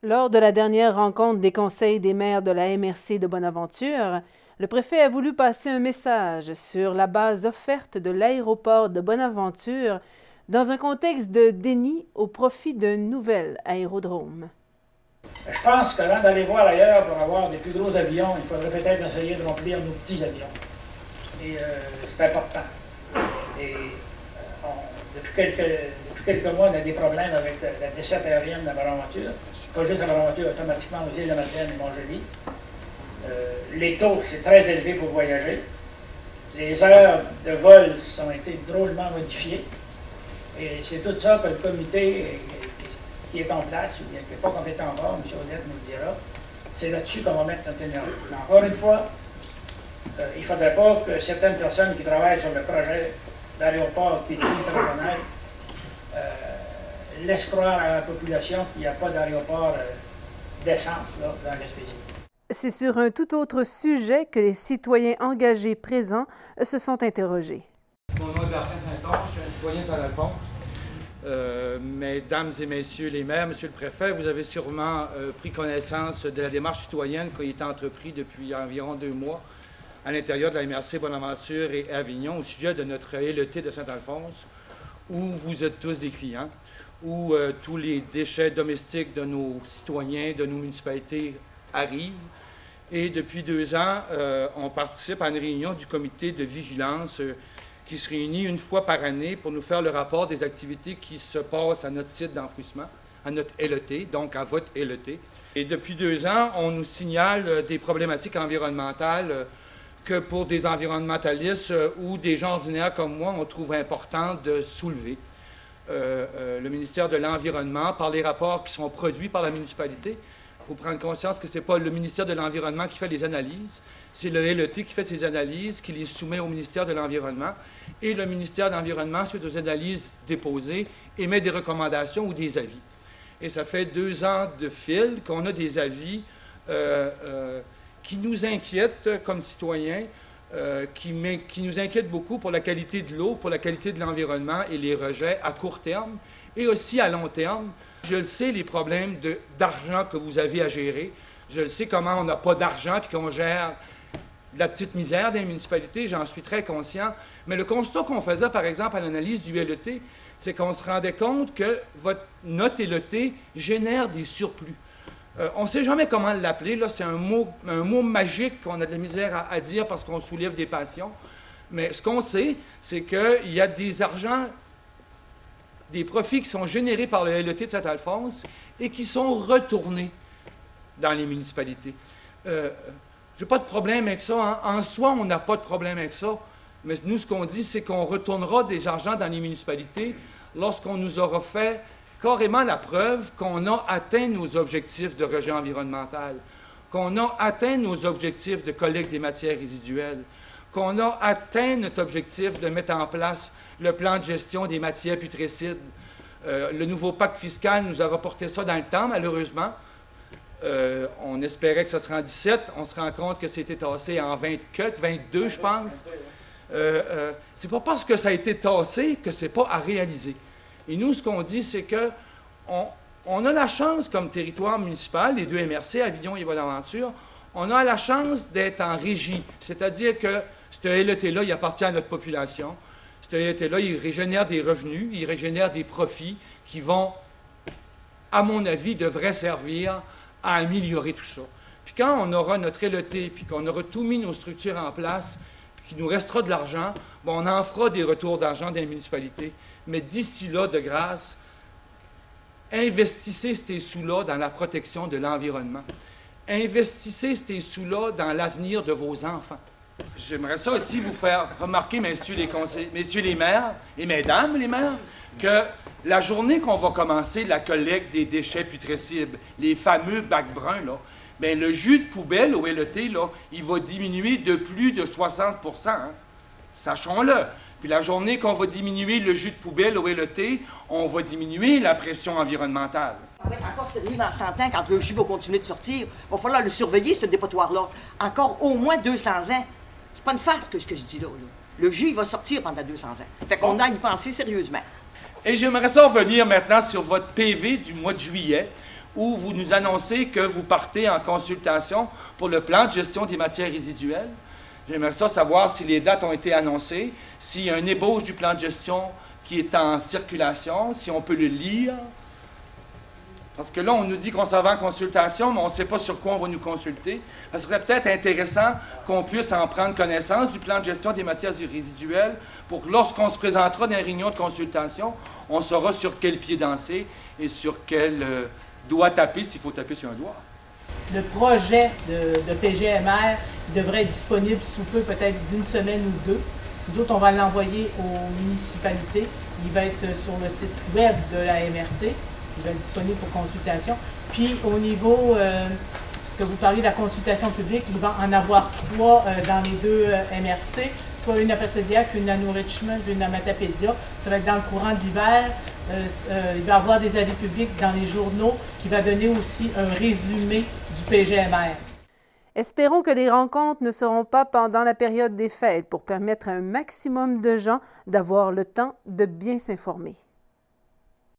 Lors de la dernière rencontre des conseils des maires de la MRC de Bonaventure, le préfet a voulu passer un message sur la base offerte de l'aéroport de Bonaventure dans un contexte de déni au profit d'un nouvel aérodrome. Je pense qu'avant d'aller voir ailleurs pour avoir des plus gros avions, il faudrait peut-être essayer de remplir nos petits avions. Et c'est important. Et depuis quelques mois, on a des problèmes avec la desserte aérienne de Bonaventure. Pas juste à Bonaventure, automatiquement aux îles de Madeleine et Montjoli. Les taux, c'est très élevé pour voyager. Les heures de vol ont été drôlement modifiées. Et c'est tout ça que le comité qui est en place, ou bien qui n'est pas compétent encore, M. Odette nous le dira, c'est là-dessus qu'on va mettre notre énergie. Encore une fois, il ne faudrait pas que certaines personnes qui travaillent sur le projet d'aéroport qui est international laissent croire à la population qu'il n'y a pas d'aéroport décent là, dans Gaspésie. C'est sur un tout autre sujet que les citoyens engagés présents se sont interrogés. Mon nom est Bertrand Saint-Onge, je suis un citoyen de Saint-Alphonse. Mesdames et messieurs les maires, monsieur le préfet, vous avez sûrement pris connaissance de la démarche citoyenne qui a été entreprise depuis environ 2 mois à l'intérieur de la MRC Bonaventure et Avignon au sujet de notre LET de Saint-Alphonse, où vous êtes tous des clients, où tous les déchets domestiques de nos citoyens, de nos municipalités arrivent. Et depuis 2 ans, on participe à une réunion du comité de vigilance qui se réunit une fois par année pour nous faire le rapport des activités qui se passent à notre site d'enfouissement, à notre LET, donc à votre LET. Et depuis 2 ans, on nous signale des problématiques environnementales que pour des environnementalistes ou des gens ordinaires comme moi, on trouve important de soulever. Le ministère de l'Environnement, par les rapports qui sont produits par la municipalité, il faut prendre conscience que ce n'est pas le ministère de l'Environnement qui fait les analyses, c'est le LET qui fait ces analyses, qui les soumet au ministère de l'Environnement, et le ministère de l'Environnement, suite aux analyses déposées, émet des recommandations ou des avis. Et ça fait 2 ans de fil qu'on a des avis qui nous inquiètent comme citoyens, qui nous inquiètent beaucoup pour la qualité de l'eau, pour la qualité de l'environnement et les rejets à court terme, et aussi à long terme. Je le sais, les problèmes d'argent que vous avez à gérer. Je le sais comment on n'a pas d'argent et qu'on gère de la petite misère des municipalités, j'en suis très conscient. Mais le constat qu'on faisait, par exemple, à l'analyse du LET, c'est qu'on se rendait compte que notre LET génère des surplus. On ne sait jamais comment l'appeler, là, c'est un mot magique qu'on a de la misère à dire parce qu'on soulève des passions. Mais ce qu'on sait, c'est qu'il y a des argents, des profits qui sont générés par le LET de Saint-Alphonse et qui sont retournés dans les municipalités. Je n'ai pas de problème avec ça. Hein. En soi, on n'a pas de problème avec ça. Mais nous, ce qu'on dit, c'est qu'on retournera des argents dans les municipalités lorsqu'on nous aura fait carrément la preuve qu'on a atteint nos objectifs de rejet environnemental, qu'on a atteint nos objectifs de collecte des matières résiduelles, qu'on a atteint notre objectif de mettre en place le plan de gestion des matières putrécides. Le nouveau pacte fiscal nous a reporté ça dans le temps, malheureusement. On espérait que ce serait en 17. On se rend compte que c'était tassé en 22, je pense. C'est pas parce que ça a été tassé que c'est pas à réaliser. Et nous, ce qu'on dit, c'est que on a la chance, comme territoire municipal, les 2 MRC, Avignon et Bonaventure, on a la chance d'être en régie. C'est-à-dire que ce LET-là, il appartient à notre population. Ce LET-là, il régénère des revenus, il régénère des profits qui vont, à mon avis, devraient servir à améliorer tout ça. Puis quand on aura notre LET, puis qu'on aura tout mis nos structures en place, puis qu'il nous restera de l'argent, bon, on en fera des retours d'argent dans les municipalités. Mais d'ici là, de grâce, investissez ces sous-là dans la protection de l'environnement. Investissez ces sous-là dans l'avenir de vos enfants. J'aimerais ça aussi vous faire remarquer, messieurs les maires et mesdames les maires, que la journée qu'on va commencer la collecte des déchets putrescibles, les fameux bacs bruns, là, bien, le jus de poubelle au LET, là, il va diminuer de plus de 60 %. Hein? Sachons-le. Puis la journée qu'on va diminuer le jus de poubelle au LET, on va diminuer la pression environnementale. Ça va être encore sérieux dans 100 ans, quand le jus va continuer de sortir. Il va falloir le surveiller, ce dépotoir-là. Encore au moins 200 ans. C'est pas une farce que je dis là. Le jus, il va sortir pendant 200 ans. Fait qu'on a à y penser sérieusement. Et j'aimerais ça revenir maintenant sur votre PV du mois de juillet, où vous nous annoncez que vous partez en consultation pour le plan de gestion des matières résiduelles. J'aimerais ça savoir si les dates ont été annoncées, s'il y a une ébauche du plan de gestion qui est en circulation, si on peut le lire. Parce que là, on nous dit qu'on s'en va en consultation, mais on ne sait pas sur quoi on va nous consulter. Ça serait peut-être intéressant qu'on puisse en prendre connaissance du plan de gestion des matières résiduelles pour que lorsqu'on se présentera dans une réunion de consultation, on saura sur quel pied danser et sur quel doigt taper s'il faut taper sur un doigt. Le projet de PGMR devrait être disponible sous peu, peut-être d'une semaine ou deux. Nous autres, on va l'envoyer aux municipalités. Il va être sur le site web de la MRC. Il va être disponible pour consultation. Puis au niveau, parce que vous parlez de la consultation publique, il va en avoir 3 dans les 2 MRC, soit une à Passediac, une à New Richmond, une à Matapédia. Ça va être dans le courant de l'hiver. Il va y avoir des avis publics dans les journaux qui va donner aussi un résumé du PGMR. Espérons que les rencontres ne seront pas pendant la période des fêtes pour permettre à un maximum de gens d'avoir le temps de bien s'informer.